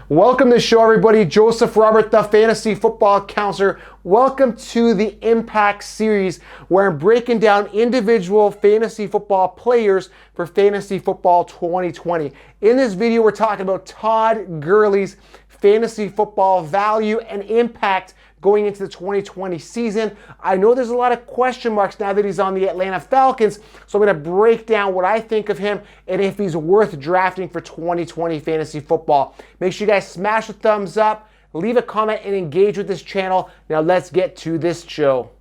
Welcome to the show, everybody. Joseph Robert, the fantasy football counselor. Welcome to the Impact series, where I'm breaking down individual fantasy football players for fantasy football 2020. In this video, we're talking about Todd Gurley's fantasy football value and impact going into the 2020 season. I know there's a lot of question marks now that he's on the Atlanta Falcons, so I'm going to break down what I think of him and if he's worth drafting for 2020 fantasy football. Make sure you guys smash the thumbs up, leave a comment, and engage with this channel. Now let's get to this show.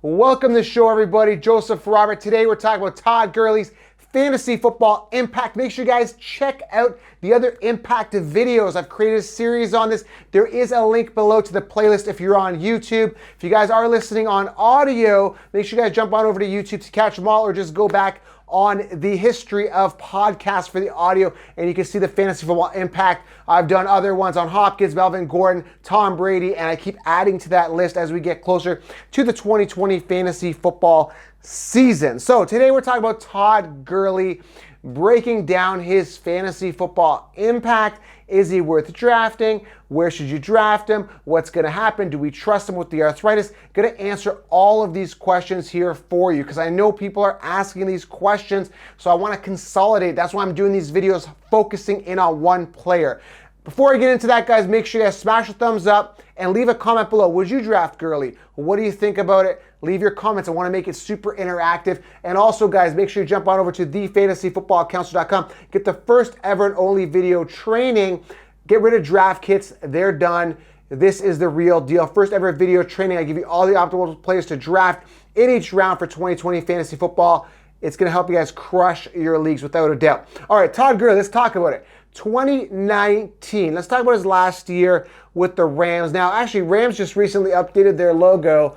Welcome to the show, everybody. Joseph Robert. Today we're talking about Todd Gurley's fantasy football impact. Make sure you guys check out the other impact videos. I've created a series on this. There is a link below to the playlist if you're on YouTube. If you guys are listening on audio, make sure you guys jump on over to YouTube to catch them all, or just go back on the history of podcasts for the audio, and you can see the fantasy football impact. I've done other ones on Hopkins, Melvin Gordon, Tom Brady, and I keep adding to that list as we get closer to the 2020 fantasy football season. So today we're talking about Todd Gurley, breaking down his fantasy football impact. Is he worth drafting? Where should you draft him? What's going to happen? Do we trust him with the arthritis? Going to answer all of these questions here for you, because I know people are asking these questions, so I want to consolidate. That's why I'm doing these videos focusing in on one player. Before I get into that, guys, make sure you guys smash a thumbs up and leave a comment below. Would you draft Gurley? What do you think about it? Leave your comments. I want to make it super interactive. And also, guys, make sure you jump on over to thefantasyfootballcounselor.com. Get the first ever and only video training. Get rid of draft kits. They're done. This is the real deal. First ever video training. I give you all the optimal players to draft in each round for 2020 fantasy football. It's going to help you guys crush your leagues without a doubt. All right, Todd Gurley, let's talk about it. 2019. Let's talk about his last year with the Rams. Now, actually, Rams just recently updated their logo.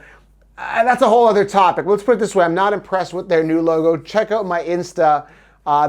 That's a whole other topic. Let's put it this way. I'm not impressed with their new logo. Check out my Insta.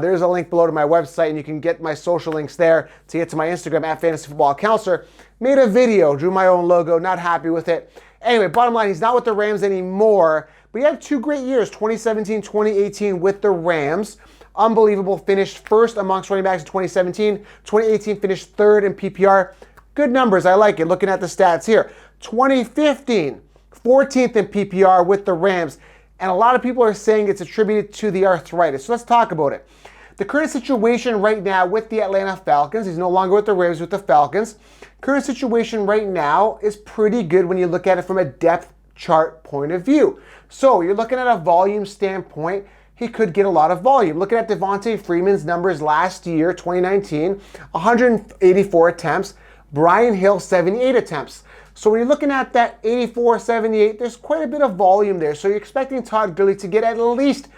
There's a link below to my website, and you can get my social links there to get to my Instagram at Fantasy Football Counselor. Made a video, drew my own logo, not happy with it. Anyway, bottom line, he's not with the Rams anymore, but he had 2 great years, 2017, 2018 with the Rams. Unbelievable. Finished first amongst running backs in 2017. 2018 finished third in PPR. Good numbers. I like it. Looking at the stats here. 2015, 14th in PPR with the Rams. And a lot of people are saying it's attributed to the arthritis. So let's talk about it. The current situation right now with the Atlanta Falcons, he's no longer with the Rams, with the Falcons. Current situation right now is pretty good when you look at it from a depth chart point of view. So you're looking at a volume standpoint. He could get a lot of volume. Looking at Devontae Freeman's numbers last year, 2019, 184 attempts. Brian Hill, 78 attempts. So when you're looking at that 84, 78, there's quite a bit of volume there. So you're expecting Todd Gurley to get at least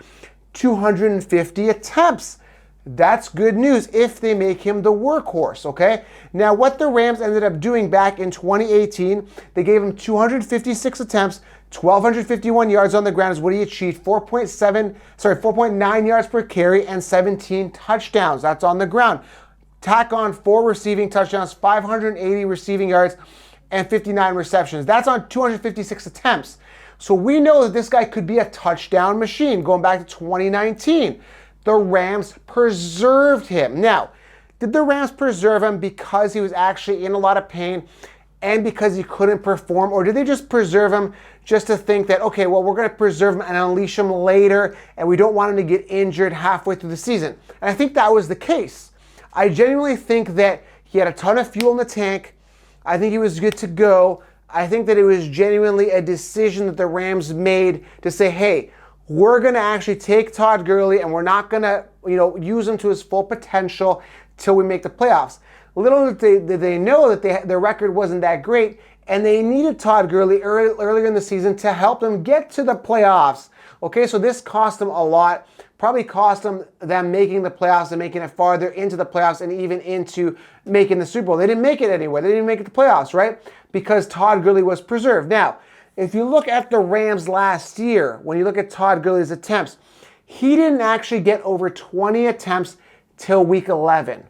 250 attempts. That's good news if they make him the workhorse, okay? Now, what the Rams ended up doing back in 2018, they gave him 256 attempts, 1,251 yards on the ground is what he achieved, 4.9 yards per carry, and 17 touchdowns. That's on the ground. Tack on 4 receiving touchdowns, 580 receiving yards, and 59 receptions. That's on 256 attempts. So we know that this guy could be a touchdown machine going back to 2019. The Rams preserved him. Now, did the Rams preserve him because he was actually in a lot of pain and because he couldn't perform? Or did they just preserve him just to think that, okay, well, we're going to preserve him and unleash him later, and we don't want him to get injured halfway through the season? And I think that was the case. I genuinely think that he had a ton of fuel in the tank. I think he was good to go. I think that it was genuinely a decision that the Rams made to say, hey, we're going to actually take Todd Gurley and we're not going to, use him to his full potential till we make the playoffs. Little did they know that their record wasn't that great, and they needed Todd Gurley earlier in the season to help them get to the playoffs. Okay, so this cost them a lot. Probably cost them making the playoffs and making it farther into the playoffs and even into making the Super Bowl. They didn't make it anywhere. They didn't make it to the playoffs, right? Because Todd Gurley was preserved. Now, if you look at the Rams last year, when you look at Todd Gurley's attempts, he didn't actually get over 20 attempts till week 11.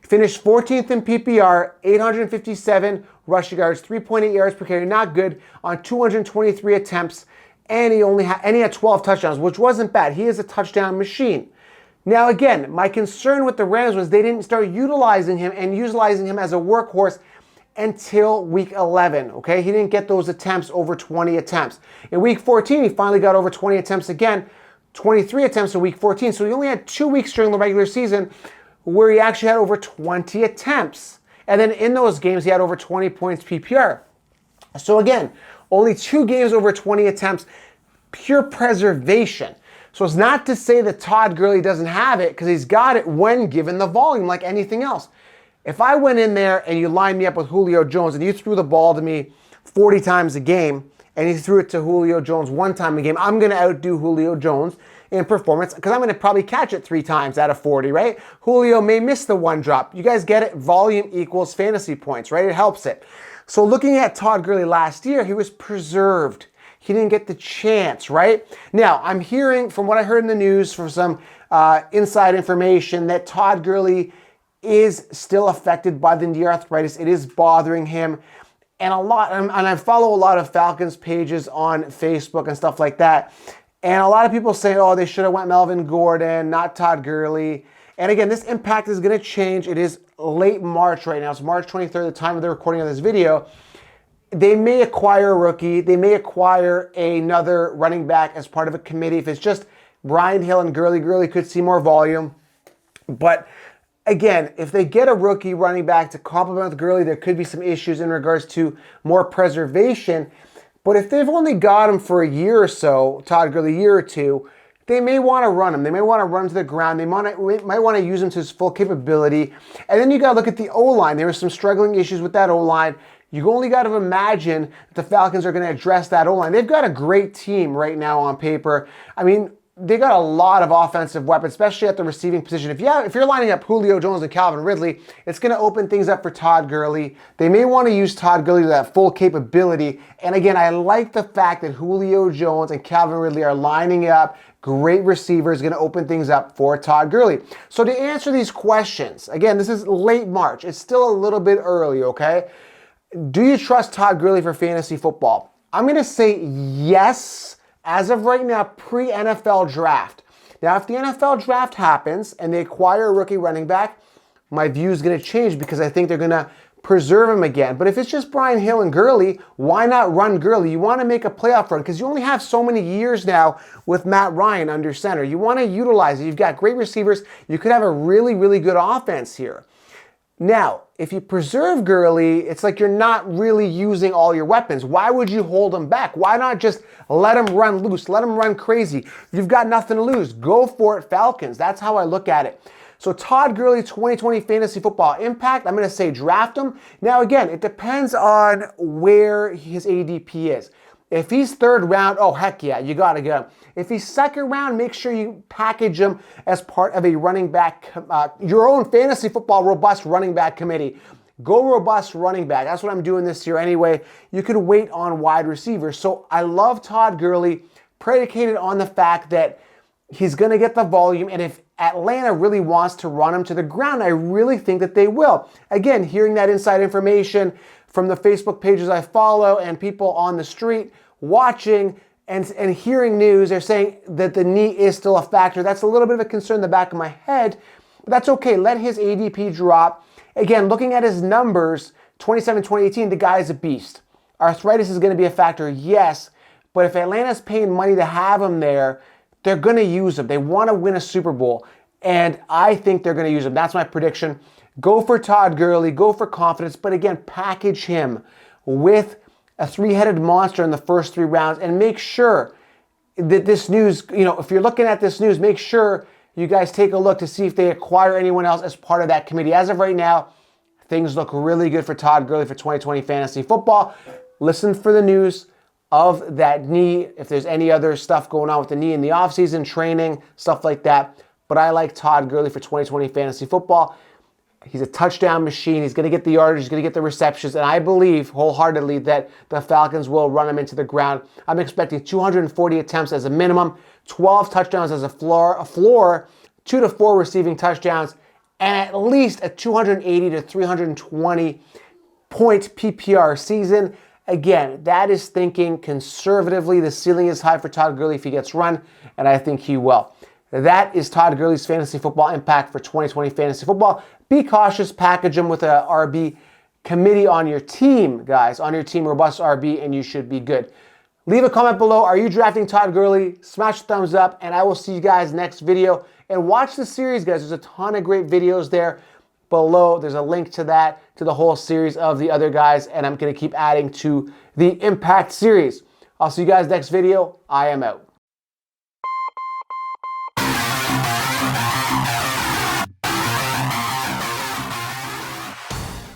He finished 14th in PPR, 857 rushing yards, 3.8 yards per carry, not good, on 223 attempts. and he had 12 touchdowns, which wasn't bad. He is a touchdown machine. Now again, my concern with the Rams was they didn't start utilizing him as a workhorse until week 11, okay? He didn't get those attempts over 20 attempts. In week 14, he finally got over 20 attempts again, 23 attempts in week 14. So he only had 2 weeks during the regular season where he actually had over 20 attempts. And then in those games, he had over 20 points PPR. So again, only 2 games over 20 attempts, pure preservation. So it's not to say that Todd Gurley doesn't have it, because he's got it when given the volume like anything else. If I went in there and you lined me up with Julio Jones and you threw the ball to me 40 times a game and you threw it to Julio Jones 1 time a game, I'm going to outdo Julio Jones in performance because I'm going to probably catch it 3 times out of 40, right? Julio may miss the 1 drop. You guys get it? Volume equals fantasy points, right? It helps it. So looking at Todd Gurley last year, he was preserved. He didn't get the chance, right? Now, I'm hearing from what I heard in the news from some inside information that Todd Gurley is still affected by the knee arthritis. It is bothering him. And I follow a lot of Falcons pages on Facebook and stuff like that. And a lot of people say, oh, they should have went Melvin Gordon, not Todd Gurley. And again, this impact is going to change. It is late March right now. It's March 23rd, the time of the recording of this video. They may acquire a rookie. They may acquire another running back as part of a committee. If it's just Brian Hill and Gurley could see more volume. But again, if they get a rookie running back to complement with Gurley, there could be some issues in regards to more preservation. But if they've only got him for a year or so, Todd Gurley, a year or 2, they may want to run him. They may want to run to the ground. They might want to use him to his full capability. And then you got to look at the O-line. There were some struggling issues with that O-line. You only got to imagine that the Falcons are going to address that O-line. They've got a great team right now on paper. I mean, they got a lot of offensive weapons, especially at the receiving position. If you're lining up Julio Jones and Calvin Ridley, it's going to open things up for Todd Gurley. They may want to use Todd Gurley to that full capability. And again, I like the fact that Julio Jones and Calvin Ridley are lining up. Great receivers, going to open things up for Todd Gurley. So to answer these questions, again, this is late March. It's still a little bit early, okay? Do you trust Todd Gurley for fantasy football? I'm going to say yes. As of right now, pre-NFL draft. Now, if the NFL draft happens and they acquire a rookie running back, my view is going to change because I think they're going to preserve him again. But if it's just Brian Hill and Gurley, why not run Gurley? You want to make a playoff run because you only have so many years now with Matt Ryan under center. You want to utilize it. You've got great receivers. You could have a really, really good offense here. Now, if you preserve Gurley, it's like you're not really using all your weapons. Why would you hold him back? Why not just let him run loose? Let him run crazy. You've got nothing to lose. Go for it, Falcons. That's how I look at it. So Todd Gurley, 2020 fantasy football impact, I'm going to say draft him. Now, again, it depends on where his ADP is. If he's 3rd round, oh, heck yeah, you got to get him. If he's 2nd round, make sure you package him as part of a running back, your own fantasy football robust running back committee. Go robust running back. That's what I'm doing this year anyway. You could wait on wide receivers. So I love Todd Gurley, predicated on the fact that he's going to get the volume. And if Atlanta really wants to run him to the ground, I really think that they will. Again, hearing that inside information from the Facebook pages I follow and people on the street watching and hearing news, they're saying that the knee is still a factor. That's a little bit of a concern in the back of my head, but that's okay. Let his ADP drop. Again, looking at his numbers, 2017, 2018, the guy is a beast. Arthritis is going to be a factor, yes, but if Atlanta's paying money to have him there, they're going to use him. They want to win a Super Bowl, and I think they're going to use him. That's my prediction. Go for Todd Gurley. Go for confidence, but again, package him with a 3-headed monster in the first 3 rounds, and make sure that this news, if you're looking at this news, make sure you guys take a look to see if they acquire anyone else as part of that committee. As of right now, things look really good for Todd Gurley for 2020 fantasy football. Listen for the news of that knee, if there's any other stuff going on with the knee in the offseason, training, stuff like that. But I like Todd Gurley for 2020 fantasy football. He's a touchdown machine. He's going to get the yardage. He's going to get the receptions. And I believe wholeheartedly that the Falcons will run him into the ground. I'm expecting 240 attempts as a minimum, 12 touchdowns as a floor, 2 to 4 receiving touchdowns, and at least a 280 to 320 point PPR season. Again, that is thinking conservatively. The ceiling is high for Todd Gurley if he gets run, and I think he will. That is Todd Gurley's fantasy football impact for 2020 fantasy football. Be cautious, package him with a RB committee on your team, guys. On your team, robust RB, and you should be good. Leave a comment below. Are you drafting Todd Gurley? Smash the thumbs up, and I will see you guys next video. And watch the series, guys. There's a ton of great videos there below. There's a link to that, to the whole series of the other guys, and I'm going to keep adding to the Impact series. I'll see you guys next video. I am out.